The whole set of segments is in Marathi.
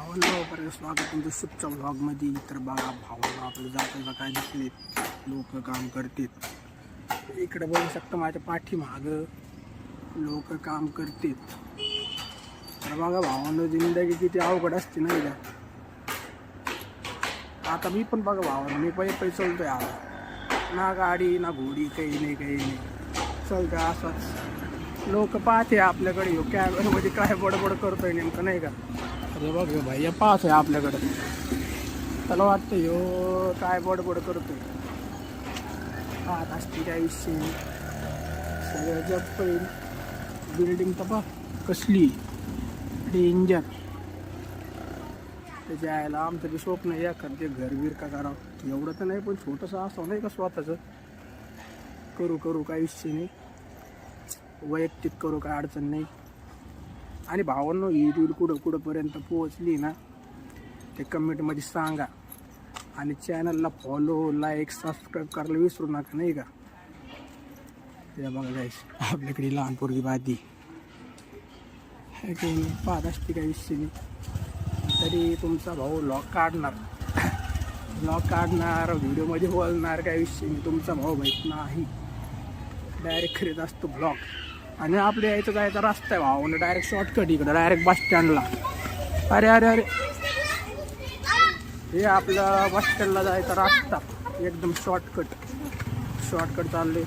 भावांना परत स्वागत तुमचं सुटच्या व्लॉगमध्ये. तर बघा भावांना आपलं जाताना काय दिसले लोक काम करतात. इकडे बघू शकता माझ्या पाठीमागं लोक काम करतात. तर बघा भावांना जिंदगी किती अवघड असते नाही का. आता मी पण बघा भावांना मी पै चलतोय. आता ना गाडी ना घोडी काही नाही चलतोय असंच. लोक पाहते आपल्याकडे हो कॅमेरामध्ये काय बडबड करतोय नेमकं नाही का. अरे बघ भैया पास आहे आपल्याकडं. त्याला वाटतं ह्यो काय बडबड करतोय. पाहत असते काय विषय सगळं जग पहिल. बिल्डिंग तर बघ कसली डेंजर. त्याच्या आयला आमचं बी स्वप्न आहे एखादं घर बीर का करावं. एवढं तर नाही पण छोटंसं असं नाही का स्वतःचं करू काय विषय नाही. वैयक्तिक करू काय अडचण नाही. आणि भावांनो ही रील कुठंपर्यंत पोहोचली ना ते कमेंटमध्ये सांगा. आणि चॅनलला फॉलो लाईक सबस्क्राईब करायला विसरू नका नाही का. ते बघा जायचं आपल्याकडे लहान पोरगी बादी काही नाही पाहत असते काही विषय नाही. तरी तुमचा भाऊ व्लॉग काढणार व्हिडिओमध्ये बोलणार काही विषय नाही. तुमचा भाऊ माहीत नाही डायरेक्ट करीत असतो ब्लॉग. आणि आपल्या यायचं जायचा रस्ता आहे भावाने डायरेक्ट शॉर्टकट इकडं डायरेक्ट बस स्टँडला. अरे हे आपलं बस स्टँडला जायचा रस्ता एकदम शॉर्टकट चालले.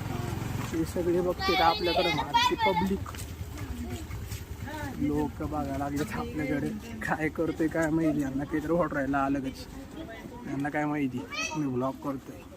हे सगळे बघते आपल्याकडे महाराष्ट्री पब्लिक लोक बघायला लागलेत आपल्याकडे. काय करतोय काय माहिती. यांना काहीतरी वाटरायला अलगच. यांना काय माहिती मी व्लॉग करतोय.